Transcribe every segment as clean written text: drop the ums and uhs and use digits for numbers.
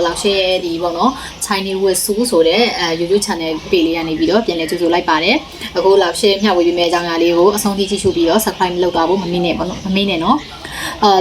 老师ရဲ့ဒီပေါ့နော် Chinese whistle ဆိုတဲ့YouTube channel ပေလေးကနေပြီးတော့ပြန်လဲကြိုဆိုလိုက်ပါတယ်အခု老师မျှဝေပေးမယ့်အကြောင်းအရာလေးကိုအဆုံးထိကြည့်ရှုပြီးတော့ subscribe လုပ်သွားဖို့မမေ့နဲ့ပေါ့နော်မမေ့နဲ့နော်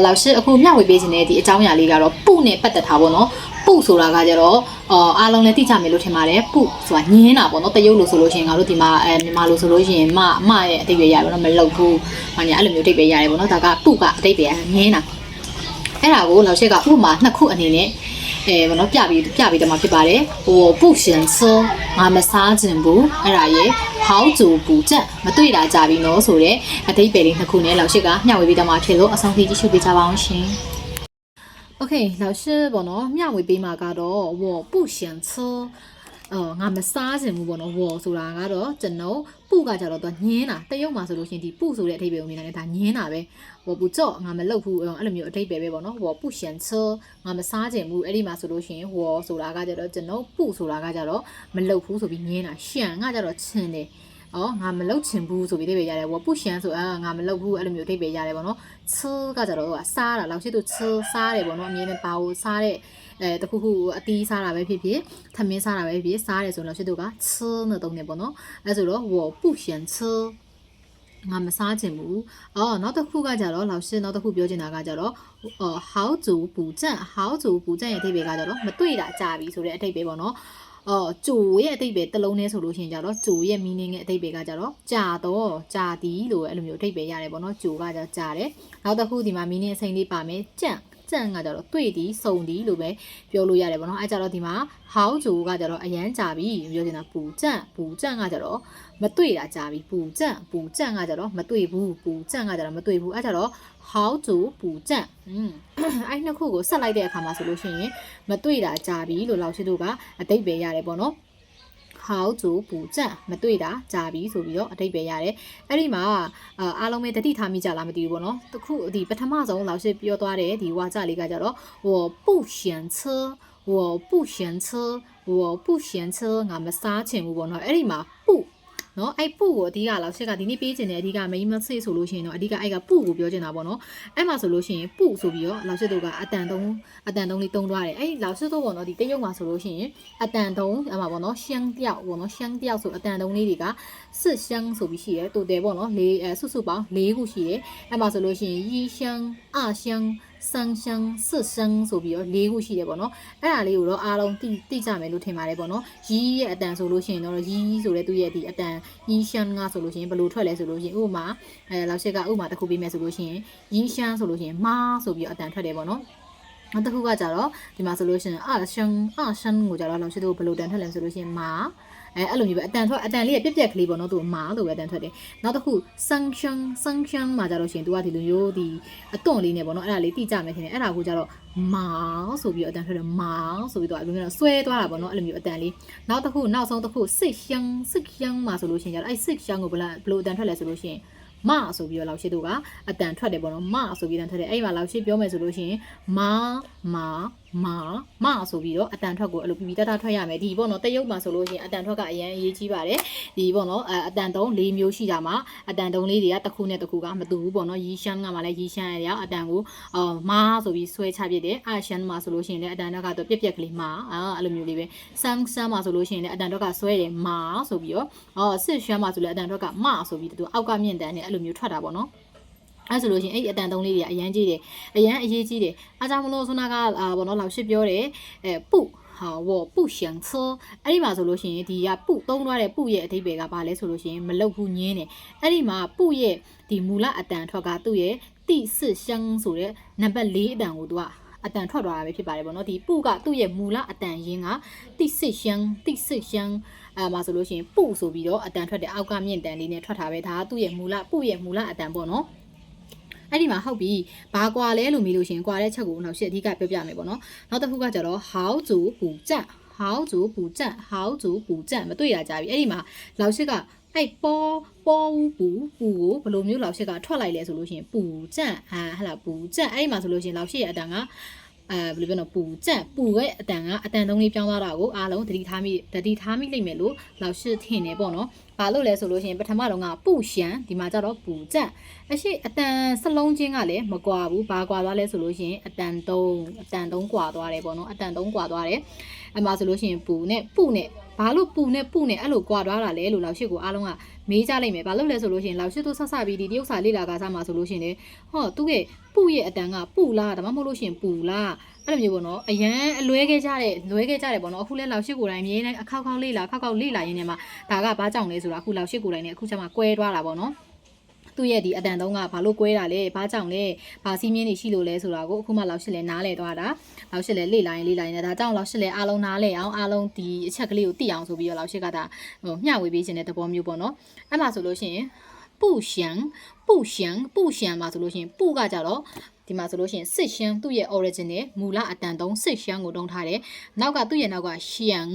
老师အခုမျှဝေပေးခြင်းတဲ့ဒီအကြောင်းအရာလေးကတော့ပုနဲ့ပတ်သက်တာပေါ့နော်ပုဆိုတာကကြတော့အားလုံးလည်းသိကြမယ်လို့ထင်ပါတယ်ပုဆိုတာညင်းတာပေါ့နော်တရုပ်လို့ဆိုလို့ရှိရင်ငါတို့ဒီမှာမြန်မာလို့ဆိုလို့ရှိရင်မရဲ့အတိတ်ပဲရတယ်ပေါ့နော်မလောက်ဘူးဘာညာအဲ့လိုမျိုးအတိတ်ပဲရတယ်ပေါ့နော်ဒါကပုကအတိတ်ပဲညင်းတာအဲ့ဒါကို老师ကဥပမာနှစ်ခုအနေနဲ့ဘောနော်ပြပြီးတော့မှဖြစ်ပါတယ်ဟိုပုရှင်စငါမစားခြင်းဘူးအဲ့ဒါရဲ့ဟောက်ဂျူပူချက်မတွေ့တာကြပြီနော်ဆိုတဲ့အတိတ်ပဲလေးနှစ်ခုနဲ့老师ကမျှဝေပြီးတော့မှဖြစ်လို့အဆုံးထိကြည့်ရှုပေးကြပါအောင်ရှင်Okay 老师ဘောနော်မျှဝေပေးမှာကတော့ဝပုရှင်စငါမစားခြင်းဘူးပေါ့နော်ဝဆိုတာကတော့ကျွန်တော်ပုကကြတော့သူညင်းတာတရုတ်မှာဆိုလို့ရှင်ဒီပုဆိုတဲ့အထိပ္ပယ်ကိုမြင်တာလည်းဒါညင်းတာပဲဝပူကြော့ငါမလုပ်ဘူးအဲ့လိုမျိုးအထိပ္ပယ်ပဲပေါ့နော်ဝပုရှင်စငါမစားခြင်းဘူးအဲ့ဒီမှာဆိုလို့ရှင်ဝဆိုတာကကြတော့ကျွန်တော်ပုဆိုတာကကြတော့မလုပ်ဘူးဆိုပြီးညင်းတာရှန်ကကြတော့ချင်းတယ်ငါမလုပ်ချင်ဘူးဆိုပြီးအဓိပ္ပာယ်ရတယ်ဝပုရှန်ဆိုငါမလုပ်ဘူးအဲ့လိုမျိုးအဓိပ္ပာယ်ရတယ်ပေါ့နော်ချေကကြတော့စားတာလောက်ရှိသူချေစားတယ်ပေါ့နော်အမြင်နဲ့ပါကိုစားတဲ့တခုခုအတီးစားတာပဲဖြစ်ဖြစ်ထမင်းစားတာပဲဖြစ်စားတယ်ဆိုတော့လောက်ရှိသူကချေနဲ့တုံးနေပေါ့နော်အဲ့ဆိုတော့ဝပုရှန်ချေငါမစားချင်ဘူးနောက်တစ်ခုကကြတော့လောက်ရှိနောက်တစ်ခုပြောချင်တာကကြတော့how to ပူကျန့် how to ပူကျန့်ရဲ့အဓိပ္ပာယ်ကကြတော့မတွေ့တာကြာပြီဆိုတဲ့အဓိပ္ပာယ်ပေါ့နော်ကျိုရဲ့အတိတ်ပဲတစ်လုံးနဲ့ဆိုလို့ရှိရင်ကြတော့ကျိုရဲ့ meaning ရဲ့အတိတ်ပဲကကြတော့ကြာသည်လို့အဲ့လိုမျိုးအတိတ်ပဲရတယ်ပေါ့နော်ကျိုကကြကြာတယ်နောက်တစ်ခုဒီမှာ meaning အစိမ်းလေးပါမယ်ကြန့်ကကြတော့တွေ့သည်စုံသည်လို့ပဲပြောလို့ရတယ်ပေါ့နော်အဲ့ကြတော့ဒီမှာ how ကျိုကကြတော့အရန်ကြာပြီပြောချင်တာပူကြန့်ကကြတော့မတွေ့တာကြာပြီပူကြန့်ကကြတော့မတွေ့ဘူးပူကြန့်ကကြတော့မတွေ့ဘူးအဲ့ကြတော့ how to ပူကြန့်အဲ့နှစ်ခုကိုဆက်လိုက်တဲ့အခါမှာဆိုလို့ရှိရင်မတွေ့တာကြာပြီလို့လောက်ရှိတို့ကအတိတ်ပဲရတယ်ပေါ့နော် how to ပူကြန့်မတွေ့တာကြာပြီဆိုပြီးတော့အတိတ်ပဲရတယ်အဲ့ဒီမှာအားလုံးပဲတတိထားမိကြလားမသိဘူးပေါ့နော်တခုဒီပထမဆုံးလောက်ရှိပြောသွားတဲ့ဒီဝါကြလေးကကြတော့我不嫌车ငါမစားချင်ဘူးပေါ့နော်အဲ့ဒီမှာပုနော်အဲ့ပုကိုအဓိကလောက်ရှက်ကဒီနေ့ပေးခြင်းတဲ့အဓိက main message ဆိုလို့ရှိရင်တော့အဓိကအဲ့ကပုကိုပြောချင်တာပေါ့နော်အဲ့မှာဆိုလို့ရှိရင်ပုဆိုပြီးတော့လောက်ရှက်တို့ကအတန်တုံးလေးတုံးသွားတယ်အဲ့လောက်ရှက်တို့ပေါ့နော်ဒီတရုတ်မှာဆိုလို့ရှိရင်အတန်တုံးအဲ့မှာပေါ့နော်ရှမ်းတယောက်ပေါ့နော်ရှမ်းတယောက်ဆိုအတန်တုံးလေးတွေကစစ်ရှမ်းဆိုပြီးရှိတယ်တူတယ်ပေါ့နော်စုပေါင်း၄ခုရှိတယ်အဲ့မှာဆိုလို့ရှိရင်ရီရှမ်းအရှမ်းဆန်းရှမ်းစစ်ရှမ်းဆိုပြီးတော့၄ခုရှိတယ်ပေါ့နော်အဲ့ဒါလေးကိုတော့အားလုံးသိကြမယ်လို့ထင်ပါတယ်ပေါ့နော်ရီရဲ့အတန်ဆိုလို့ရှိရင်တော့ရီဆိုတဲ့သူရဲ့ဒီအတန်ရီရှမ်းကဆိုလို့ရှိရင်ဘယ်လိုထွက်လဲဆိုလို့ရှိရင်ဥပမာလောက်ရှက်ကဥပမာတစ်ခုပေးမယ်ဆိုလို့ရှိရင်ရီရှမ်းဆိုလို့ရှိရင်မာဆိုပြီးတော့အတန်ထွက်တယ်ပေါ့နော်နောက်တစ်ခုကကြတော့ဒီမှာဆိုလို့ရှိရင်အရှမ်းကိုကြတော့လောက်ရှက်တို့ဘယ်လိုတန်ထွက်လဲဆိုလို့ရှိရင်မာအဲ့လိုမျိုးပဲအတန်လေးပြက်ကလေးပေါ့နော်သူမာလို့ပဲအတန်ထွက်တယ်နောက်တစ်ခုဆန်းရှမ်းမှာကြတော့ရှင်သူကဒီလိုမျိုးဒီအတွန့်လေးနဲ့ပေါ့နော်အဲ့ဒါလေးတိကျမယ်ထင်တယ်အဲ့ဒါကိုကြတော့မာဆိုပြီးတော့အတန်ထွက်တယ်မာဆိုပြီးတော့အဲ့လိုမျိုးဆွဲသွားတာပေါ့နော်အဲ့လိုမျိုးအတန်လေးနောက်ဆုံးတစ်ခုစစ်ရှမ်းမှာဆိုလို့ရှင်ကြတော့အဲ့စစ်ရှမ်းကိုဘယ်လိုအတန်ထွက်လဲဆိုလို့ရှင်မဆိုပြီးတော့လောက်ရှိသူကအတန်ထွက်တယ်ပေါ့နော်မဆိုပြီးတန်ထွက်တယ်အဲ့မှာလောက်ရှိပြောမယ်ဆိုလို့ရှိရင်မဆိုပြီးတော့အတန်ထွက်ကိုအဲ့လိုပြပြတတ်ထွက်ရမယ်ဒီပေါ့နော်တရုတ်မှာဆိုလို့ရှိရင်အတန်ထွက်ကအရင်အရေးကြီးပါတယ်ဒီပေါ့နော်အတန်တုံး၄မျိုးရှိတာမှာအတန်တုံးလေးတွေကတစ်ခုနဲ့တစ်ခုကမတူဘူးပေါ့နော်ရီရှမ်းကမှလည်းရီရှမ်းရအတန်ကိုမဆိုပြီးဆွဲချပြစ်တယ်အရှမ်းမှာဆိုလို့ရှိရင်လည်းအတန်တော့ကတော့ပြက်ကလေးမအဲ့လိုမျိုးလေးပဲဆန်းမှာဆိုလို့ရှိရင်လည်းအတန်တော့ကဆွဲတယ်မဆိုပြီးတော့စစ်ရှမ်းမှာဆိုလည်းအတန်တော့ကမဆိုပြီးသူအောက်ကမြင့်တန်းနဲ့အဲ့လိုမျိုးထွက်တာပေါ့နော်အဲ့ဆိုလို့ရှိရင်အဲ့အတန်တုံးလေးတွေကအရန်ကြီးတယ်အရန်အရေးကြီးတယ်အားကြောင့်မလို့ဆိုနာကဘောနော်လောက်ရှစ်ပြောတယ်ပုပုရှန်ချေအဲ့ဒီမှာဆိုလို့ရှိရင်ဒီကပုသုံးသွားတဲ့ပုရဲ့အဓိပ္ပာယ်ကဘာလဲဆိုလို့ရှိရင်မလုတ်ဘူးညင်းတယ်အဲ့ဒီမှာပုရဲ့ဒီမူလအတန်ထွက်ကသူ့ရဲ့တိစစ်ရှမ်းဆိုတဲ့နံပါတ်၄အတန်ကိုသူကအတန်ထွက်သွားတာပဲဖြစ်ပါတယ်ပေါ့နော်ဒီပုကသူ့ရဲ့မူလအတန်ရင်းကတိစစ်ရှမ်းမှာဆိုလို့ရှိရင်ပုဆိုပြီးတော့အတန်ထွက်တဲ့အောက်ကမြင့်တန်လေးနဲ့ထွက်တာပဲဒါကသူ့ရဲ့ပုရဲ့မူလအတန်ပေါ့နော်အဲ့ဒီမှာဟုတ်ပြီဘာကွာလဲလို့မေးလို့ရှင်ကွာတဲ့ချက်ကိုနောက်ရှစ်အဓိကပြောပြမယ်ပေါ့နော်နောက်တစ်ခုကကြတော့ how to ပူကြန့်မတွေ့ရကြပြီအဲ့ဒီမှာလောက်ရှစ်ကအဲ့ပေါ်ပူကိုဘယ်လိုမျိုးလောက်ရှစ်ကထွက်လိုက်လဲဆိုလို့ရှင်ပူကြန့်ဟဲ့လားပူကြန့်အဲ့ဒီမှာဆိုလို့ရှင်လောက်ရှစ်ရဲ့အတန်က ဘယ်လိုပြောနော်ပူကြက်ပူရဲ့အတန်ကအတန်သုံးလေးပြောင်းသွားတာကိုအားလုံးသတိထားမိလိမ့်မယ်လို့လောက်ရှိထင်နေပေါ့နော်ဘာလို့လဲဆိုလို့ရှိရင်ပထမတော့ကပူရှန်ဒီမှာကျတော့ပူကြက်အရှိအတန်စလုံးချင်းကလည်းမကွာဘူးဘာကွာသွားလဲဆိုလို့ရှိရင်အတန်သုံးကွာသွားတယ်ပေါ့နော်အတန်သုံးကွာသွားတယ်အမှဆိုလို့ရှိရင်ပူနဲ့ဘာလို့ပူနဲ့အဲ့လိုကွာသွားတာလဲလို့လောက်ရှိကိုအားလုံးကမေးကြလိုက်မယ်ဘာလို့လဲဆိုလို့ရှိရင်လောက်ရှိတို့ဆက်ပြီးဒီတရုတ်စာလေ့လာကစားမှာဆိုလို့ရှိရင်လေဟောသူ့ရဲ့ပူရဲ့အတန်ကပူလားဒါမှမဟုတ်လို့ရှိရင်ပူလားအဲ့လိုမျိုးပေါ့နော်အရန်အလွဲခဲ့ကြတယ်ပေါ့နော်အခုလဲလောက်ရှိကိုတိုင်းအမြဲတမ်းအခောက်လေ့လာရင်းနဲ့မှာဒါကဘာကြောင့်လဲဆိုတာအခုလောက်ရှိကိုတိုင်းနဲ့အခုချက်မှကွဲသွားတာပေါ့နော်သူ့ရဲ့ဒီအတန်သုံးကဘာလို့ကွဲတာလဲဘာကြောင့်လဲဘာစီးမြင်းနေရှိလို့လဲဆိုတာကိုအခုမှလောက်ရှိလဲနားလဲသွားတာလောက်ရှိလဲလေ့လာရင်ဒါကြောင့်လောက်ရှိလဲအားလုံးနားလဲအောင်အားလုံးဒီအချက်ကလေးကိုသိအောင်ဆိုပြီးတော့လောက်ရှိကဒါမျှဝေပေးခြင်းတဲ့သဘောမျိုးပေါ့နော်အဲ့မှာဆိုလို့ရှိရင်ပူရှန်မှာဆိုလို့ရှိရင်ပူကကြတော့ဒီမှာဆိုလို့ရှိရင်စစ်ရှမ်းသူ့ရဲ့ origin နဲ့မူလအတန်သုံးစစ်ရှမ်းကိုတုံးထားတယ်နောက်ကသူ့ရဲ့နောက်ကရှမ်း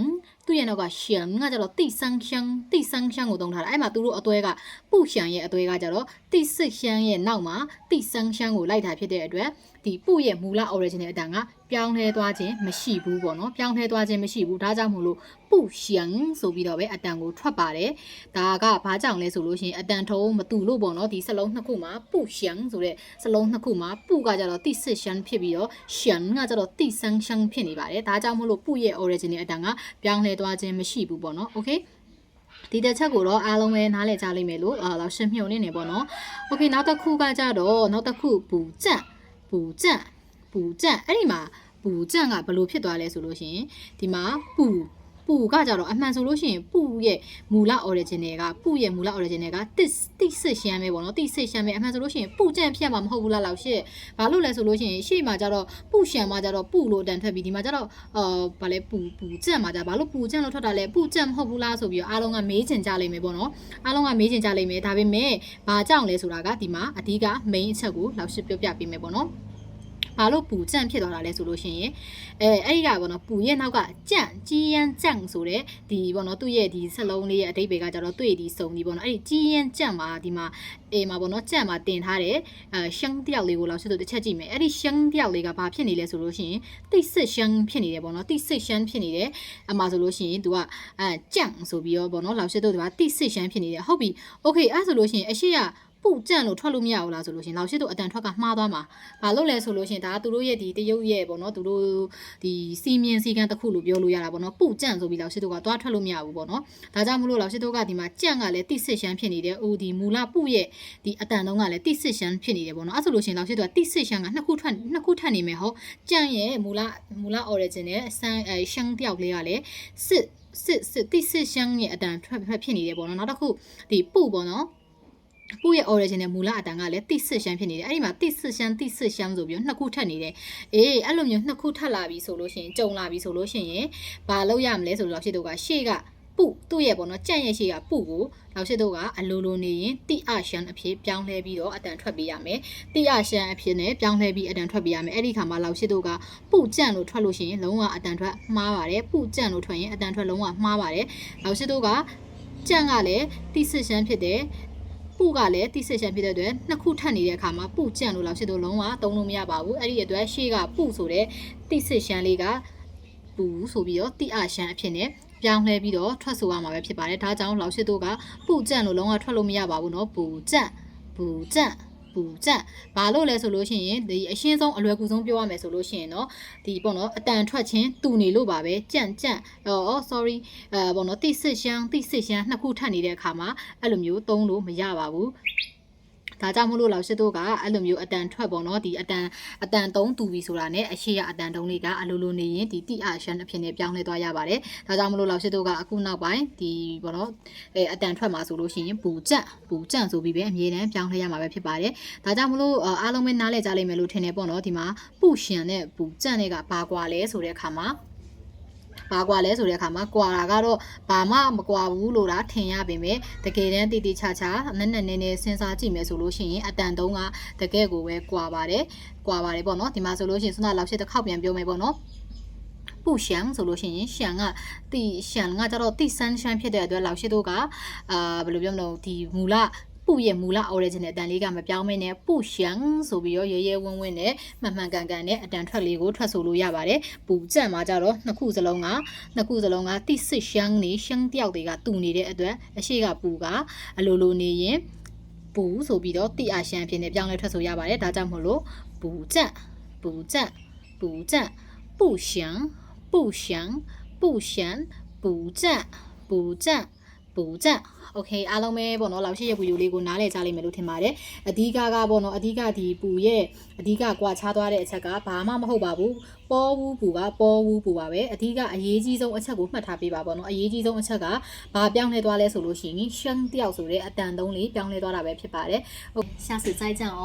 ကကြတော့တိဆန်းရှမ်းကိုတုံးထားတယ်အဲ့မှာသူတို့အသွဲကပူရှန်ရဲ့အသွဲကကြတော့တိစစ်ရှမ်းရဲ့နောက်မှာတိဆန်းရှမ်းကိုလိုက်တာဖြစ်တဲ့အတွက်ဒီပူရဲ့မူလ origin နဲ့အတန်ကပြောင်းလဲသွားခြင်းမရှိဘူးပေါ့နော်ပြောင်းလဲသွားခြင်းမရှိဘူးဒါကြောင့်မို့လို့ပူရှန်ဆိုပြီးတော့ပဲအတန်ကိုထွက်ပါတယ်ဒါကဘာကြောင့်လဲဆိုလို့ရှိရင်အတန်ထုံးမတူလို့ပေါ့နော်ဒီစလုံးနှစ်ခုမှာပူရှန်ဆိုတဲ့စလုံးနှစ်ခုမှာပူကကြတော့တိစစ်ရှမ်းဖြစ်ပြီးတော့ရှန်ကကြတော့တိဆန်းရှမ်းဖြစ်နေပါတယ်ဒါကြောင့်မို့လို့ပူရဲ့ origin နဲ့အတန်ကပြောင်းလဲသွားခြင်းမရှိဘူးပေါ့နော်โอเคဒီတစ်ချက်ကိုတော့အားလုံးပဲနားလည်ကြလိမ့်မယ်လို့လောက်ရှင်းမြုံနေပေါ့နော်โอเคနောက်တစ်ခုကကြတော့နောက်တစ်ခုပူကြက်အဲ့ဒီမှာပူကြက်ကဘယ်လိုဖြစ်သွားလဲဆိုလို့ရှိရင်ဒီမှာပူကကြတော့အမှန်ဆိုလို့ရှိရင်ပူရဲ့မူလ origin တွေကတိစစ်ရှမ်းပဲပေါ့နော်တိစစ်ရှမ်းပဲအမှန်ဆိုလို့ရှိရင်ပူကြက်ဖြစ်မှာမဟုတ်ဘူးလားလောက်ရှစ်ဘာလို့လဲဆိုလို့ရှိရင်ရှေ့မှာကြတော့ပူရှမ်းမှာကြတော့ပူလို့တန်ထွက်ပြီးဒီမှာကြတော့ဘာလဲပူကြက်မှာကြဘာလို့ပူကြက်လို့ထွက်တာလဲပူကြက်မဟုတ်ဘူးလားဆိုပြီးတော့အားလုံးကမေးချင်ကြလိမ့်မယ်ပေါ့နော်အားလုံးကမေးချင်ကြလိမ့်မယ်ဒါပေမဲ့ဘာကြောင့်လဲဆိုတာကဒီမှာအဓိက main အချက်ကိုလောက်ရှစ်ပြောပြပေးမယ်ပေါ့နော်ဘာလို့ပူကြန့်ဖြစ်သွားတာလဲဆိုလို့ရှိရင်အဲ့ဒီကပေါ့နော်ပူရဲ့နောက်ကကြန့်ကြီးရန်ကြန့်ဆိုတဲ့ဒီပေါ့နော်သူ့ရဲ့ဒီစက်လုံးလေးရဲ့အဓိပ္ပာယ်ကကြတော့တွေ့ဒီစုံဒီပေါ့နော်အဲ့ဒီကြီးရန်ကြန့်မှာဒီမှာမှာပေါ့နော်ကြန့်မှာတင်ထားတဲ့ရှမ်းတယောက်လေးကိုလောက်ရှိသူတစ်ချက်ကြည့်မယ်အဲ့ဒီရှမ်းတယောက်လေးကဘာဖြစ်နေလဲဆိုလို့ရှိရင်တိတ်စစ်ရှမ်းဖြစ်နေတယ်ပေါ့နော်တိတ်စစ်ရှမ်းဖြစ်နေတယ်အမှာဆိုလို့ရှိရင်သူကကြန့်ဆိုပြီးတော့ပေါ့နော်လောက်ရှိသူကတိတ်စစ်ရှမ်းဖြစ်နေတယ်ဟုတ်ပြီโอเคအဲ့ဆိုလို့ရှိရင်အရှိကပူကြန့်လို့ထွက်လို့မရဘူးလားဆိုလို့ရှင်လောက်ရှိတို့အတန်ထွက်ကမှားသွားမှာဘာလို့လဲဆိုလို့ရှင်ဒါကသူတို့ရဲ့ဒီတရုတ်ရဲ့ပေါ့နော်သူတို့ဒီစီမင်းစီကန်းတစ်ခုလို့ပြောလို့ရတာပေါ့နော်ပူကြန့်ဆိုပြီးလောက်ရှိတို့ကသွားထွက်လို့မရဘူးပေါ့နော်ဒါကြောင့်မလို့လောက်ရှိတို့ကဒီမှာကြန့်ကလည်းတိစစ်ရှမ်းဖြစ်နေတယ်အိုဒီမူလပူရဲ့ဒီအတန်တုံးကလည်းတိစစ်ရှမ်းဖြစ်နေတယ်ပေါ့နော်အဲ့ဆိုလို့ရှင်လောက်ရှိတို့ကတိစစ်ရှမ်းကနှစ်ခုထပ်နေမယ်ဟုတ်ကြန့်ရဲ့မူလ origin နဲ့ရှမ်းတယောက်လေးကလည်းစစ်တိစစ်ရှမ်းရဲ့အတန်ထွက်ဖြစ်နေတယ်ပေါ့နော်နောက်တစ်ခုဒီပူပေါ့နော်ပူရဲ့ origin နဲ့မူလအတန်ကလည်းတိစစ်ရှမ်းဖြစ်နေတယ်အဲ့ဒီမှာတိစစ်ရှမ်းဆိုပြီးနှစ်ခုထပ်နေတယ်အဲ့လိုမျိုးနှစ်ခုထပ်လာပြီဆိုလို့ရှိရင်ကြုံလာပြီဆိုလို့ရှိရင်ဘာလုပ်ရမလဲဆိုတော့ရှေ့တို့ကရှေ့ကပူသူ့ရဲ့ပေါ့နော်ကြန့်ရဲ့ရှေ့ကပူကိုနောက်ရှေ့တို့ကအလိုလိုနေရင်တိအရှမ်းအဖြစ်ပြောင်းလဲပြီးတော့အတန်ထွက်ပေးရမယ်တိအရှမ်းအဖြစ်နဲ့ပြောင်းလဲပြီးအတန်ထွက်ပေးရမယ်အဲ့ဒီခါမှာနောက်ရှေ့တို့ကပူကြန့်လို့ထွက်လို့ရှိရင်လုံးဝအတန်ထွက်မှားပါတယ်ပူကြန့်လို့ထွက်ရင်အတန်ထွက်လုံးဝမှားပါတယ်နောက်ရှေ့တို့ကကြန့်ကလည်းတိစစ်ရှမ်းဖြစ်တယ်ပူကလည်းတိစစ်ရှမ်းဖြစ်တဲ့အတွက်နှစ်ခုထပ်နေတဲ့အခါမှာပူကြန့်လို့လောက်ဖြစ်တော့လုံးဝသုံးလို့မရပါဘူးအဲ့ဒီအတွက်ရှေ့ကပူဆိုတဲ့တိစစ်ရှမ်းလေးကပူဆိုပြီးတော့တိအရှမ်းအဖြစ်နဲ့ပြောင်းလဲပြီးတော့ထွက်ဆိုရမှာပဲဖြစ်ပါတယ်ဒါကြောင့်လောက်ရှိတို့ကပူကြန့်လို့လုံးဝထွက်လို့မရပါဘူးเนาะပူကြန့်ဘာလို့လဲဆိုလို့ရှိရင်ဒီအရှင်းဆုံးအလွယ်ကူဆုံးပြောရမယ်ဆိုလို့ရှိရင်เนาะဒီပေါ့เนาะအတန်ထွက်ခြင်းတူနေလို့ပါပဲကြန့်sorry ပေါ့เนาะတိစစ်ရှမ်းနှစ်ခုထပ်နေတဲ့အခါမှာအဲ့လိုမျိုးသုံးလို့မရပါဘူးဒါကြောင့်မလို့လောက်ရှိတို့ကအဲ့လိုမျိုးအတန်ထွက်ပေါ့နော်ဒီအတန်သုံးတူပြီဆိုတာနဲ့အရှိရအတန်တုံးလေးကအလိုလိုနေရင်ဒီတိအရှမ်းအဖြစ်နဲ့ပြောင်းလဲသွားရပါတယ်ဒါကြောင့်မလို့လောက်ရှိတို့ကအခုနောက်ပိုင်းဒီပေါ့နော်အတန်ထွက်မှာဆိုလို့ရှိရင်ပူကြန့်ဆိုပြီးပဲအမြဲတမ်းပြောင်းလဲရမှာပဲဖြစ်ပါတယ်ဒါကြောင့်မလို့အားလုံးပဲနားလည်ကြလိမ့်မယ်လို့ထင်တယ်ပေါ့နော်ဒီမှာပူရှင်နဲ့ပူကြန့်တွေကဘာကွာလဲဆိုတဲ့အခါမှာဘာကွာလဲဆိုတဲ့အခါမှာကွာတာကတော့ဘာမှမကွာဘူးလို့လားထင်ရပေမဲ့တကယ်တမ်းတိတိကျကျနည်းနည်းစဉ်းစားကြည့်မယ်ဆိုလို့ရှိရင်အတန်တုံးကတကယ်ကိုပဲကွာပါတယ်ပေါ့နော်ဒီမှာဆိုလို့ရှိရင်စွမ်းလောက်ရှိတစ်ခေါက်ပြန်ပြောမယ်ပေါ့နော်ပူရှမ်းဆိုလို့ရှိရင်ရှမ်းကကျတော့တိဆန်းရှမ်းဖြစ်တဲ့အတွက်လောက်ရှိတို့ကဘယ်လိုပြောမလို့ဒီမူလ ပူရဲ့မူလ origin အတန်လေးကမပြောင်းမနဲ့ပူရှန်ဆိုပြီးတော့ရဲရဲဝင်းဝင်းနဲ့မှန်မှန်ကန်ကန်နဲ့အတန်ထွက်လေးကိုထွက်ဆိုလို့ရပါတယ်ပူကြက်မှာကြတော့နှစ်ခုစလုံးကတိစစ်ရှမ်းနေရှမ်းတယောက်တွေကတူနေတဲ့အတွက်အရှိကပူကအလိုလိုနေရင်ပူဆိုပြီးတော့တိအာရှန်ဖြစ်နေပြောင်းလဲထွက်ဆိုရပါတယ်ဒါကြောင့်မို့လို့ပူကြက်ပူရှန်ပူကြက်ပူကြက်โอเคအားလုံးပဲပေါ့နော်လောက်ရှိရဲ့ဗီဒီယိုလေးကိုနားလည်ကြလိမ့်မယ်လို့ထင်ပါတယ်အဓိကပေါ့နော်အဓိကဒီပူရဲ့အဓိကကွာခြားသွားတဲ့အချက်ကဘာမှမဟုတ်ပါဘူးပေါ်ဝူးပူကပေါ်ဝူးပူပါပဲအဓိကအရေးကြီးဆုံးအချက်ကိုမှတ်ထားပေးပါပေါ့နော်အရေးကြီးဆုံးအချက်ကဘာပြောင်းလဲသွားလဲဆိုလို့ရှိရင်ရှမ်းတယောက်ဆိုတဲ့အတန်သုံးလေးပြောင်းလဲသွားတာပဲဖြစ်ပါတယ်ဟုတ်下次再见哦